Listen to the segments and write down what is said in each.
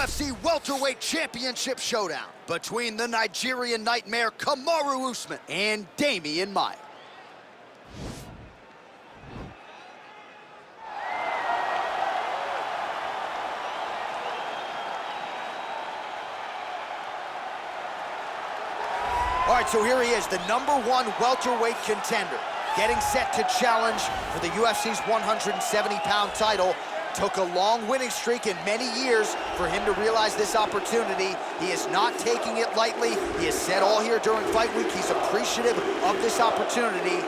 UFC Welterweight Championship showdown between the Nigerian Nightmare Kamaru Usman and Demian Maia. All right, so here he is, the #1 welterweight contender, getting set to challenge for the UFC's 170-pound title. Took a long winning streak in many years for him to realize this opportunity. He is not taking it lightly. He has said all here during fight week he's appreciative of this opportunity,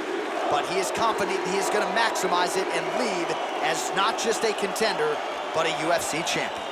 but he is confident he is going to maximize it and lead as not just a contender, but a UFC champion.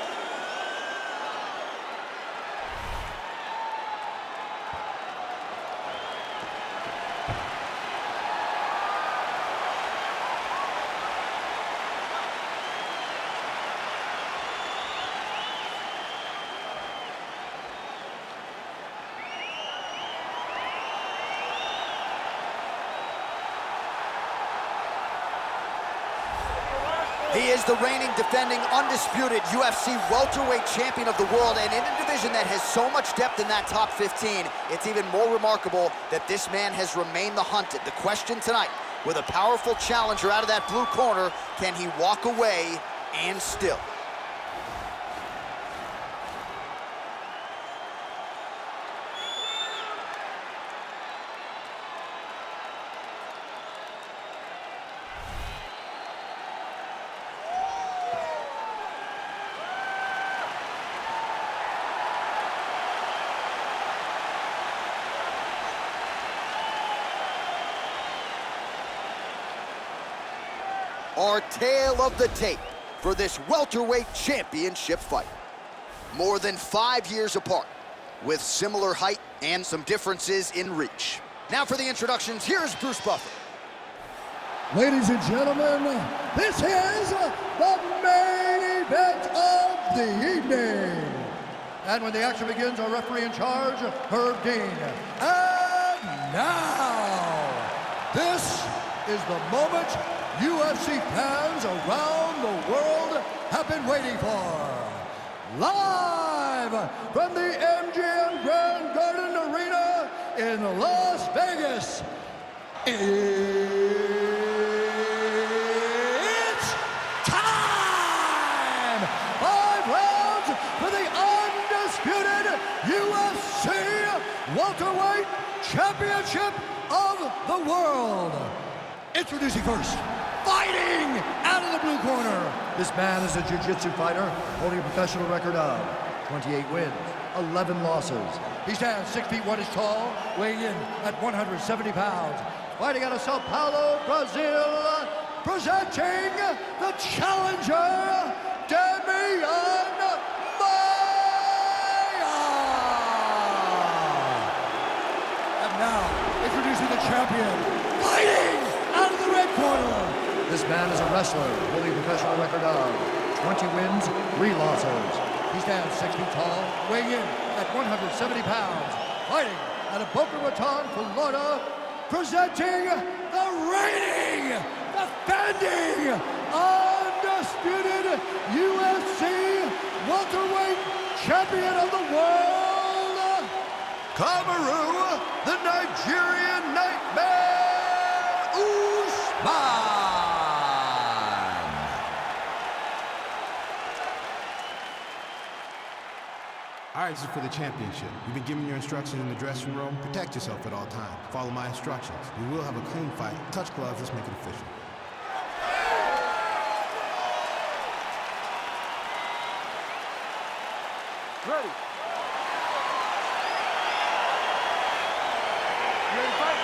He is the reigning, defending, undisputed UFC welterweight champion of the world, and in a division that has so much depth in that top 15, it's even more remarkable that this man has remained the hunted. The question tonight, with a powerful challenger out of that blue corner, can he walk away and still? Our tale of the tape for this welterweight championship fight. More than 5 years apart, with similar height and some differences in reach. Now for the introductions, here's Bruce Buffer. Ladies and gentlemen, this is the main event of the evening. And when the action begins, our referee in charge, Herb Dean. And now, this is the moment UFC fans around the world have been waiting for. Live from the MGM Grand Garden Arena in Las Vegas, it's time! 5 rounds for the undisputed UFC Welterweight Championship of the World. Introducing first, fighting out of the blue corner. This man is a jiu-jitsu fighter holding a professional record of 28 wins, 11 losses. He stands 6 feet 1 inches tall, weighing in at 170 pounds. Fighting out of Sao Paulo, Brazil, presenting the challenger, Demian Maia. And now, introducing the champion, fighting out of the red corner. This man is a wrestler holding a professional record of 20 wins, 3 losses. He stands 6 feet tall, weighing in at 170 pounds. Fighting out of Boca Raton, Florida, presenting the reigning, defending, undisputed UFC welterweight champion of the world, Kamaru, the Nigerian Nightmare Usman. All right, this is for the championship. You've been given your instructions in the dressing room. Protect yourself at all times. Follow my instructions. We will have a clean fight. Touch gloves, let's make it official. Ready. You ready to fight?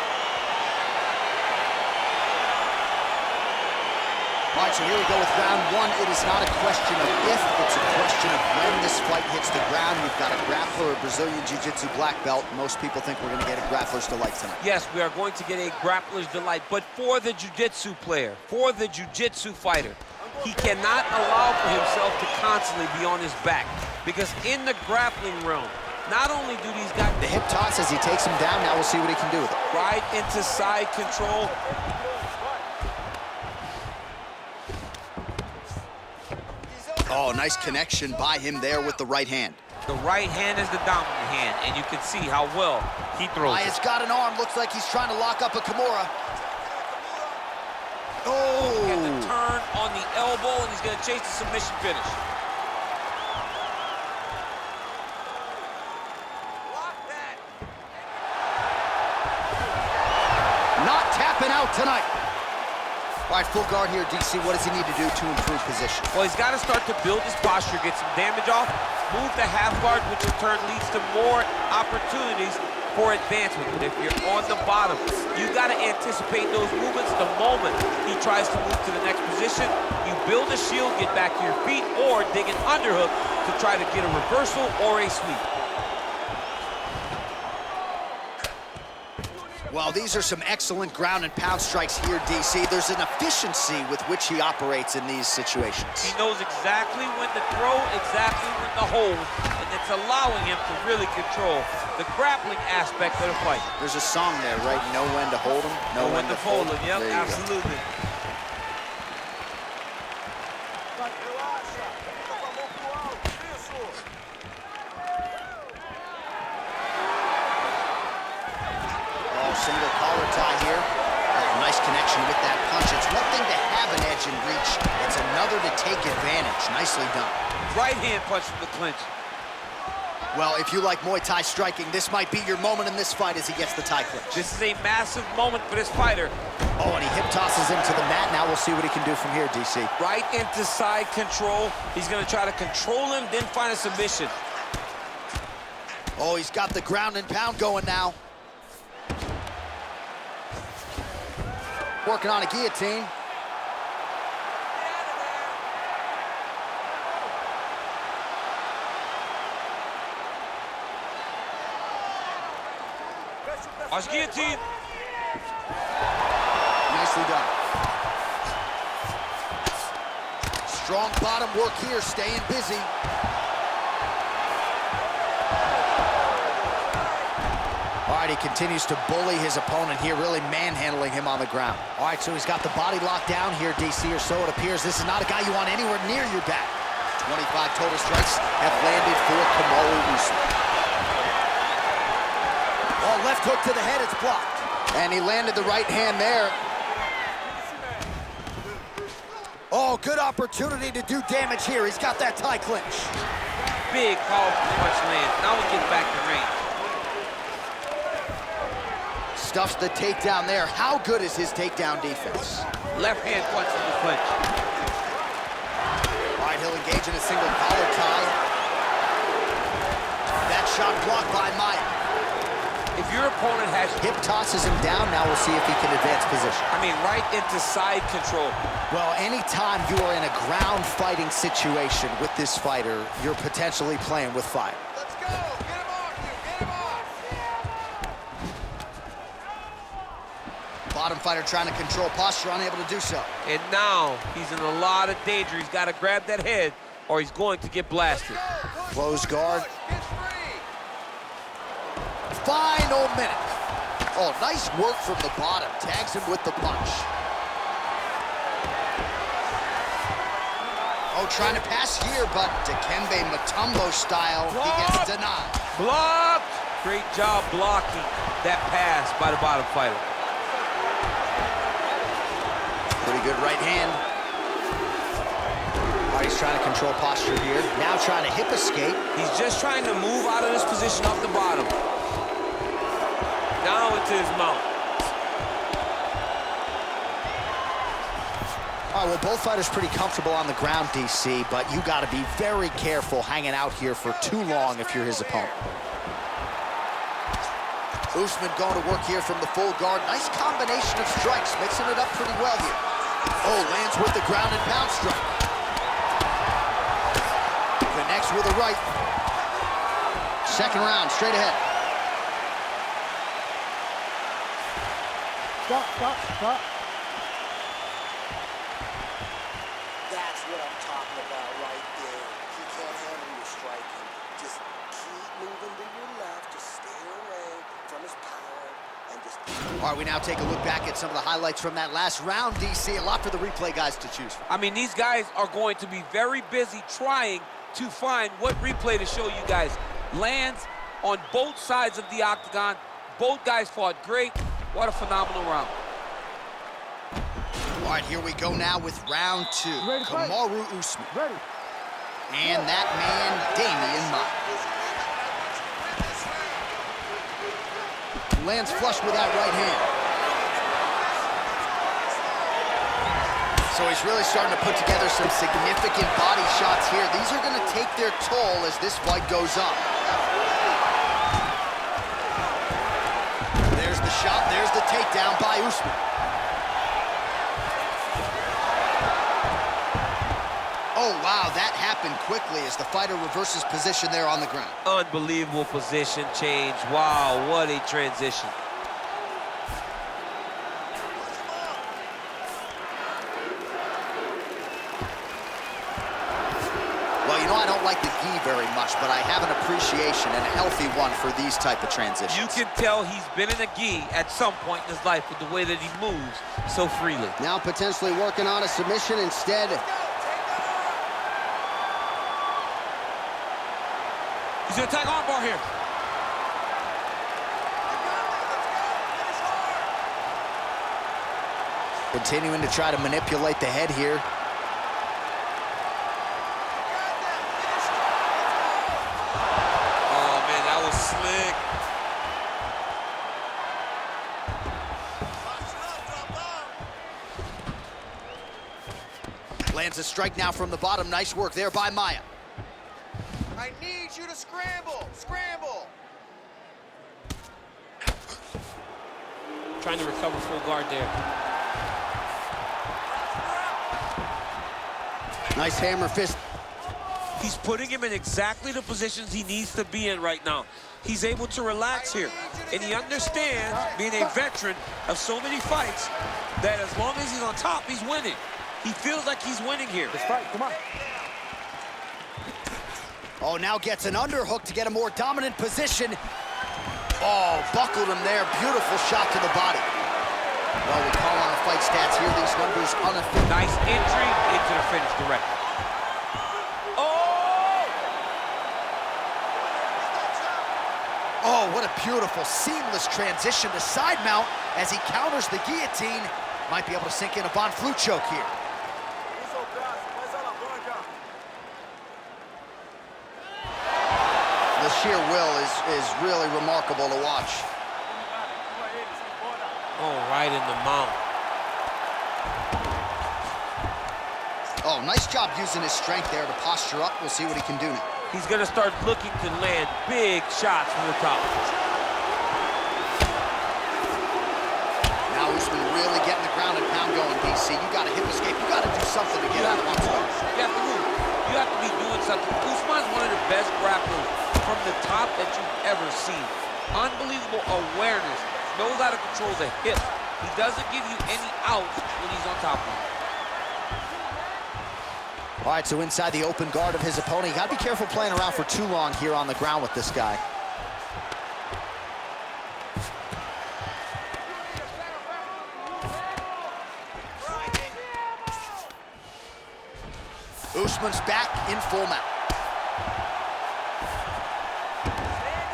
All right, so here we go with round 1. It is not a question of if, it's a question of when this fight hits the ground. We've got a grappler, a Brazilian Jiu-Jitsu black belt. Most people think we're going to get a grappler's delight tonight. Yes, we are going to get a grappler's delight, but for the Jiu-Jitsu player, for the Jiu-Jitsu fighter, he cannot allow for himself to constantly be on his back, because in the grappling realm, not only do these guys... The hip toss as he takes him down. Now we'll see what he can do with it. Right into side control. Oh, nice connection by him there with the right hand. The right hand is the dominant hand, and you can see how well he throws it. Maia's got an arm. Looks like he's trying to lock up a Kimura. Oh! He had the turn on the elbow, and he's going to chase the submission finish. Not tapping out tonight. All right, full guard here, DC. What does he need to do to improve position? Well, he's got to start to build his posture, get some damage off, move the half guard, which in turn leads to more opportunities for advancement. But if you're on the bottom, you got to anticipate those movements the moment he tries to move to the next position. You build a shield, get back to your feet, or dig an underhook to try to get a reversal or a sweep. Well, these are some excellent ground and pound strikes here, DC. There's an efficiency with which he operates in these situations. He knows exactly when to throw, exactly when to hold, and it's allowing him to really control the grappling aspect of the fight. There's a song there, right? Know when to hold him, know when to fold him. Yep, absolutely. Single collar tie here. Oh, nice connection with that punch. It's one thing to have an edge and reach. It's another to take advantage. Nicely done. Right hand punch from the clinch. Well, if you like Muay Thai striking, this might be your moment in this fight as he gets the Thai clinch. This is a massive moment for this fighter. Oh, and he hip tosses him to the mat. Now we'll see what he can do from here, DC. Right into side control. He's going to try to control him, then find a submission. Oh, he's got the ground and pound going now. Working on a guillotine. Watch guillotine. Nicely done. Strong bottom work here, staying busy. All right, he continues to bully his opponent here, really manhandling him on the ground. All right, so he's got the body locked down here, DC, or so it appears. This is not a guy you want anywhere near your back. 25 total strikes have landed for Kamaru Usman. Oh, left hook to the head, it's blocked. And he landed the right hand there. Oh, good opportunity to do damage here. He's got that Thai clinch. Big, powerful punch land. Now we get back to range. Stuffs the takedown there. How good is his takedown defense? Left hand punch from the clinch. All right, he'll engage in a single collar tie. That shot blocked by Maia. If your opponent has... Hip tosses him down. Now we'll see if he can advance position. I mean, right into side control. Well, anytime you are in a ground fighting situation with this fighter, you're potentially playing with fire. Let's go! Get him off you! Get him off! Bottom fighter trying to control posture, unable to do so. And now he's in a lot of danger. He's got to grab that head or he's going to get blasted. Close guard. Final minute. Oh, nice work from the bottom. Tags him with the punch. Oh, trying to pass here, but Dikembe Mutombo style, he gets denied. Blocked! Great job blocking that pass by the bottom fighter. Pretty good right hand. All right, he's trying to control posture here. Now trying to hip escape. He's just trying to move out of this position off the bottom. Now into his mount. All right, well, both fighters pretty comfortable on the ground, DC, but you got to be very careful hanging out here for too long if you're his opponent. Usman going to work here from the full guard. Nice combination of strikes, mixing it up pretty well here. Oh, lands with the ground and pound strike. Connects with a right. Second round, straight ahead. Stop. That's what I'm talking about right there. He can't handle your striking. Just keep moving to your left. Just stay away from his power and just keep All right, we now take a look back at some of the highlights from that last round, DC. A lot for the replay guys to choose from. I mean, these guys are going to be very busy trying to find what replay to show you guys. Lands on both sides of the octagon. Both guys fought great. What a phenomenal round. All right, here we go now with round 2. Kamaru Usman. Ready. And that man, Demian Maia. Lands flush with that right hand. So he's really starting to put together some significant body shots here. These are going to take their toll as this fight goes on. There's the shot, there's the takedown by Usman. Oh, wow, that happened quickly as the fighter reverses position there on the ground. Unbelievable position change. Wow, what a transition. Well, you know, I don't like the gi very much, but I have an appreciation and a healthy one for these type of transitions. You can tell he's been in a gi at some point in his life with the way that he moves so freely. Now potentially working on a submission instead. He's gonna attack armbar here. Continuing to try to manipulate the head here. Oh, man, that was slick. Lands a strike now from the bottom. Nice work there by Maia. I need you to scramble. Scramble. Trying to recover full guard there. Nice hammer fist. He's putting him in exactly the positions he needs to be in right now. He's able to relax here. And he understands, being a veteran of so many fights, that as long as he's on top, he's winning. He feels like he's winning here. Let's fight, come on. Oh, now gets an underhook to get a more dominant position. Oh, buckled him there. Beautiful shot to the body. Well, we call on the fight stats here. These numbers unofficial. Nice entry into the finish directly. Oh! Oh, what a beautiful, seamless transition to side mount as he counters the guillotine. Might be able to sink in a Von Flue choke here. The sheer will is really remarkable to watch. Oh, right in the mount. Oh, nice job using his strength there to posture up. We'll see what he can do now. He's gonna start looking to land big shots from the top. Now Usman really getting the ground and pound going, DC. You got to hip escape. You got to do something to get out of one spot. You have to move. You have to be doing something. Usman's one of the best grapplers from the top that you've ever seen. Unbelievable awareness. Knows how to control the hips. He doesn't give you any outs when he's on top of you. All right, so inside the open guard of his opponent. You got to be careful playing around for too long here on the ground with this guy. Usman's back in full mount.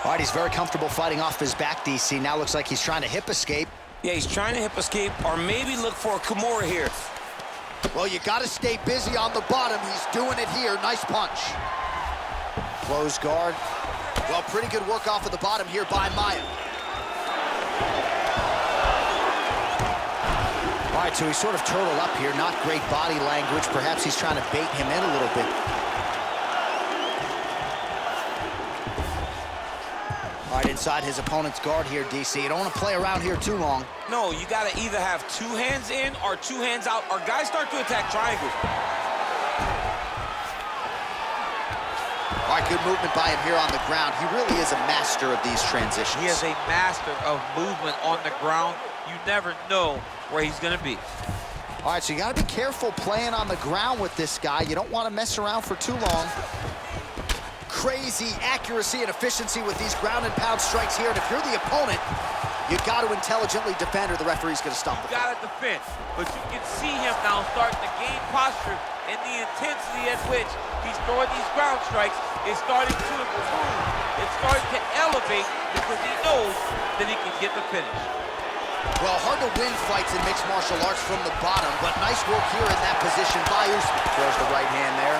All right, he's very comfortable fighting off his back, DC. Now looks like he's trying to hip escape. Yeah, he's trying to hip escape or maybe look for a Kimura here. Well, you got to stay busy on the bottom. He's doing it here. Nice punch. Close guard. Well, pretty good work off of the bottom here by Maia. All right, so he's sort of turtled up here. Not great body language. Perhaps he's trying to bait him in a little bit. All right, inside his opponent's guard here, DC. You don't want to play around here too long. No, you got to either have two hands in or two hands out, or guys start to attack triangles. All right, good movement by him here on the ground. He really is a master of these transitions. He is a master of movement on the ground. You never know where he's going to be. All right, so you got to be careful playing on the ground with this guy. You don't want to mess around for too long. Crazy accuracy and efficiency with these ground and pound strikes here. And if you're the opponent, You got to intelligently defend or the referee's going to stop the fight. You got to defend, but you can see him now starting to gain posture, and the intensity at which he's throwing these ground strikes is starting to improve. It's starting to elevate because he knows that he can get the finish. Well, hard to win fights in mixed martial arts from the bottom, but nice work here in that position by Usman. Throws the right hand there.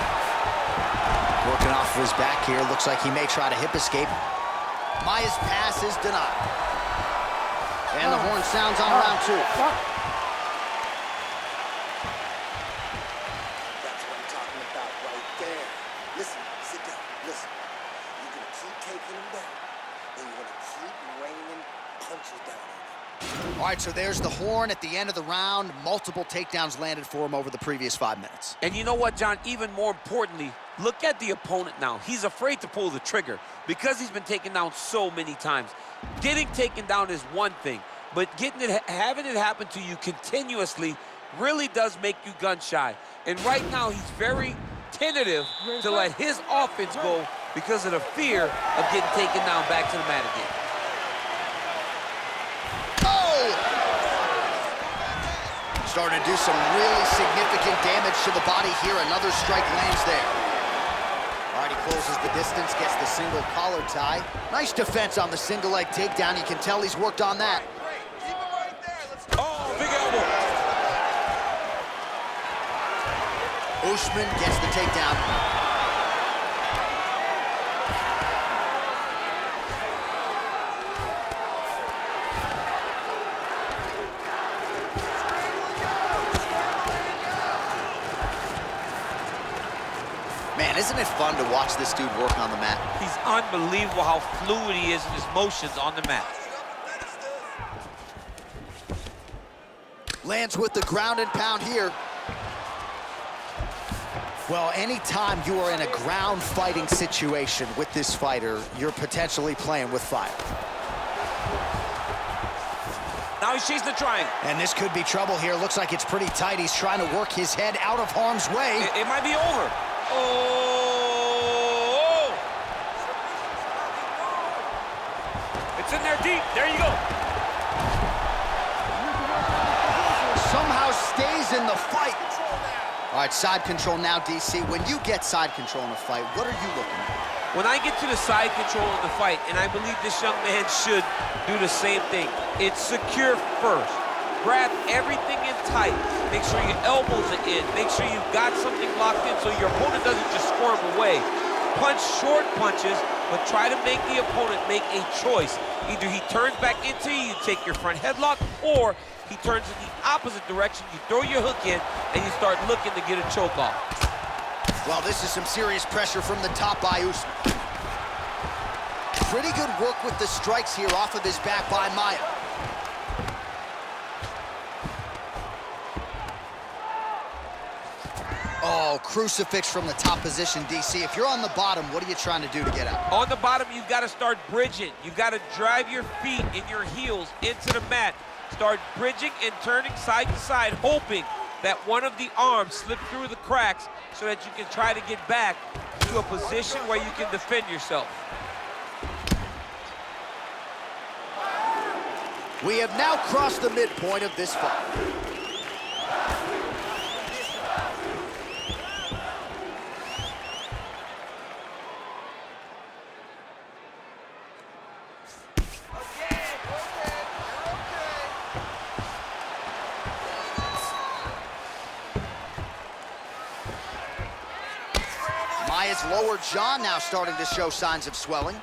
Working off of his back here. Looks like he may try to hip escape. Maia's pass is denied. And the horn sounds on round 2. That's what I'm talking about right there. Listen, sit down, listen. You're going to keep taking him down, and you're going to keep raining punches down on him. All right, so there's the horn at the end of the round. Multiple takedowns landed for him over the previous 5 minutes. And you know what, John? Even more importantly, look at the opponent now. He's afraid to pull the trigger because he's been taken down so many times. Getting taken down is one thing, but having it happen to you continuously really does make you gun shy. And right now, he's very tentative to let his offense go because of the fear of getting taken down back to the mat again. Starting to do some really significant damage to the body here. Another strike lands there. All right, he closes the distance, gets the single collar tie. Nice defense on the single leg takedown. You can tell he's worked on that. Keep it right there. Let's go. Oh, big elbow. Usman gets the takedown. Man, isn't it fun to watch this dude work on the mat? He's unbelievable how fluid he is in his motions on the mat. Lands with the ground and pound here. Well, anytime you are in a ground fighting situation with this fighter, you're potentially playing with fire. Now he's chasing the triangle. And this could be trouble here. Looks like it's pretty tight. He's trying to work his head out of harm's way. It might be over. Oh! It's in there deep. There you go. Somehow stays in the fight. All right, side control now, DC. When you get side control in a fight, what are you looking at? When I get to the side control of the fight, and I believe this young man should do the same thing, it's secure first. Grab everything in tight. Make sure your elbows are in. Make sure you've got something locked in so your opponent doesn't just squirm away. Punch short punches, but try to make the opponent make a choice. Either he turns back into you, take your front headlock, or he turns in the opposite direction. You throw your hook in, and you start looking to get a choke off. Well, this is some serious pressure from the top by Usman. Pretty good work with the strikes here off of his back by Maia. Oh, crucifix from the top position, DC. If you're on the bottom, what are you trying to do to get out? On the bottom, you've got to start bridging. You've got to drive your feet and your heels into the mat. Start bridging and turning side to side, hoping that one of the arms slip through the cracks so that you can try to get back to a position where you can defend yourself. We have now crossed the midpoint of this fight. Maia's lower jaw now starting to show signs of swelling.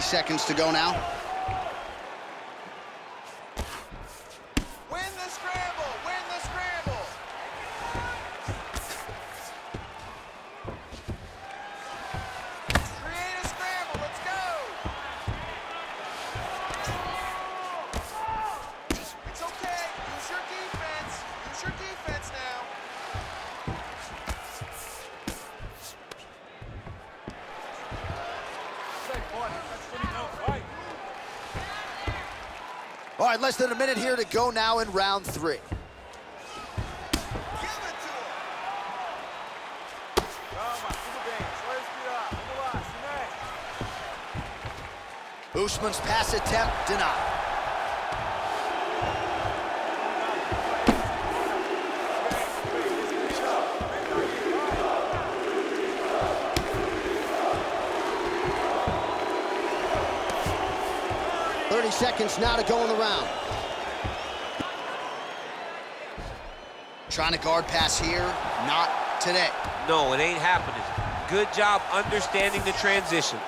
Seconds to go now. Win the scramble! Win the scramble! Create a scramble! Let's go! It's okay. Use your defense. Use your All right, less than a minute here to go now in round 3. Usman's pass attempt denied. Seconds now to go in the round. Trying to guard pass here, not today. No, it ain't happening. Good job understanding the transitions.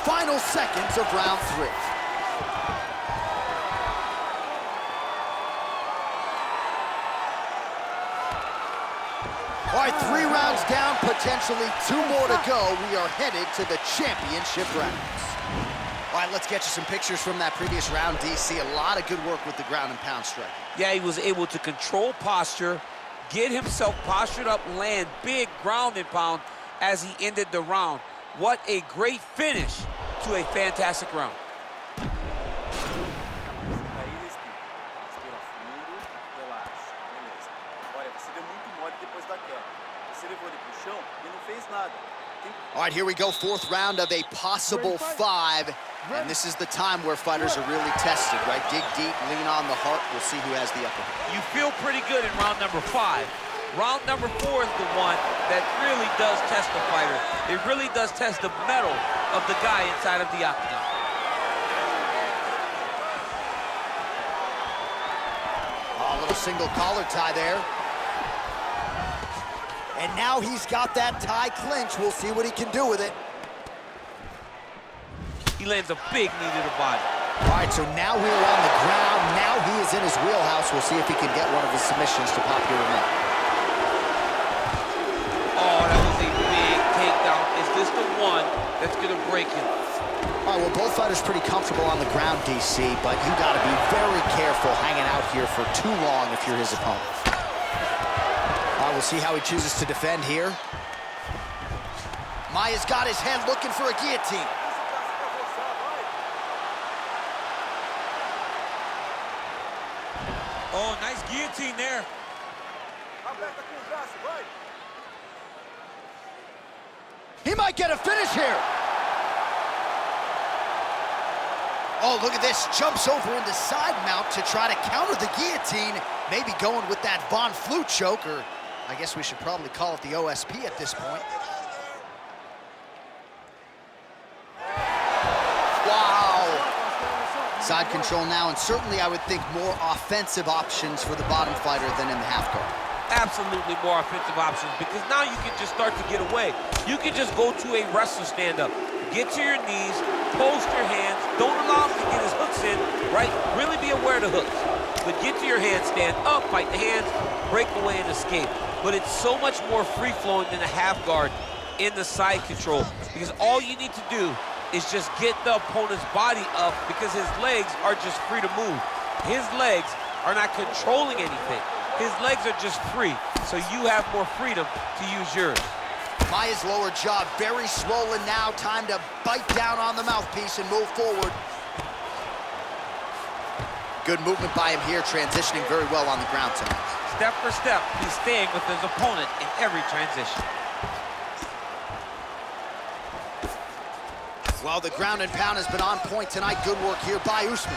Final seconds of round 3. All right, 3 rounds down, potentially 2 more to go. We are headed to the championship rounds. All right, let's get you some pictures from that previous round, DC. A lot of good work with the ground and pound striking. Yeah, he was able to control posture, get himself postured up, land big ground and pound as he ended the round. What a great finish to a fantastic round. All right, here we go, 4th round of a possible 5. And this is the time where fighters are really tested, right? Dig deep, lean on the heart. We'll see who has the upper hand. You feel pretty good in round number 5. Round number 4 is the one that really does test the fighter. It really does test the mettle of the guy inside of the octagon. A little single collar tie there. And now he's got that tie clinch. We'll see what he can do with it. He lands a big knee to the body. All right, so now we're on the ground. Now he is in his wheelhouse. We'll see if he can get one of his submissions to popular men. Oh, that was a big takedown. Is this the one that's going to break him? All right, well, both fighters pretty comfortable on the ground, DC, but you got to be very careful hanging out here for too long if you're his opponent. All right, we'll see how he chooses to defend here. Maia's got his head looking for a guillotine. Oh, nice guillotine there. He might get a finish here. Oh, look at this. Jumps over into side mount to try to counter the guillotine. Maybe going with that Von Flue choke, or I guess we should probably call it the OSP at this point. Wow. Side control now, and certainly I would think more offensive options for the bottom fighter than in the half guard. Absolutely more offensive options, because now you can just start to get away. You can just go to a wrestler stand-up. Get to your knees, post your hands, don't allow him to get his hooks in, right? Really be aware of the hooks. But get to your hands, stand up, fight the hands, break away and escape. But it's so much more free-flowing than a half guard in the side control, because all you need to do is just get the opponent's body up, because his legs are just free to move. His legs are not controlling anything. His legs are just free, so you have more freedom to use yours. Maia's lower jaw very swollen now. Time to bite down on the mouthpiece and move forward. Good movement by him here, transitioning very well on the ground tonight. Step for step, he's staying with his opponent in every transition. Well, the ground and pound has been on point tonight. Good work here by Usman.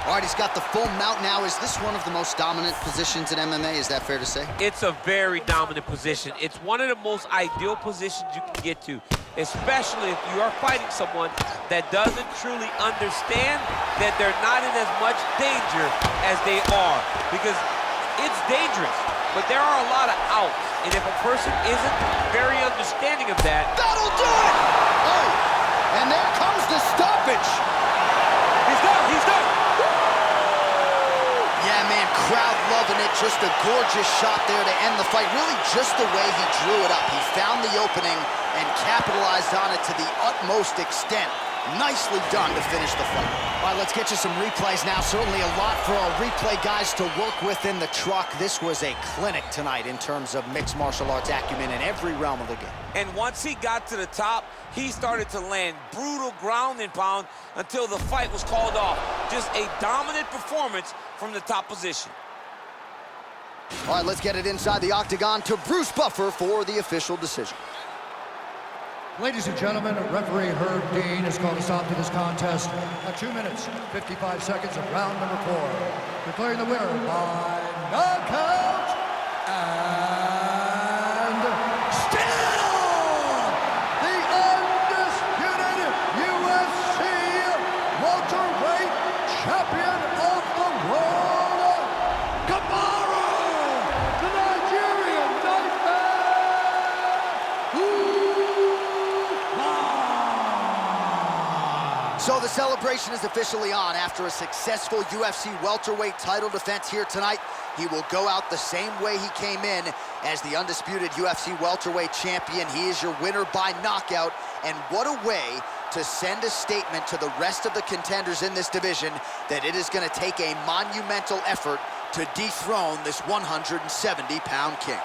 All right, he's got the full mount now. Is this one of the most dominant positions in MMA? Is that fair to say? It's a very dominant position. It's one of the most ideal positions you can get to, especially if you are fighting someone that doesn't truly understand that they're not in as much danger as they are, because it's dangerous, but there are a lot of outs, and if a person isn't very understanding of that... That'll do it! Oh, and there comes the stoppage. He's done, he's done! Yeah, man, crowd loving it. Just a gorgeous shot there to end the fight. Really just the way he drew it up. He found the opening and capitalized on it to the utmost extent. Nicely done to finish the fight. All right, let's get you some replays now. Certainly a lot for our replay guys to work with in the truck. This was a clinic tonight in terms of mixed martial arts acumen in every realm of the game. And once he got to the top, he started to land brutal ground and pound until the fight was called off. Just a dominant performance from the top position. All right, let's get it inside the octagon to Bruce Buffer for the official decision. Ladies and gentlemen, referee Herb Dean has called a stop to this contest at 2 minutes, 55 seconds of round number 4. Declaring the winner by knockout and still the undisputed UFC welterweight champion of the world, Kamaru, the Nigerian Nightmare. So the celebration is officially on. After a successful UFC welterweight title defense here tonight, he will go out the same way he came in as the undisputed UFC welterweight champion. He is your winner by knockout, and what a way to send a statement to the rest of the contenders in this division that it is going to take a monumental effort to dethrone this 170-pound king.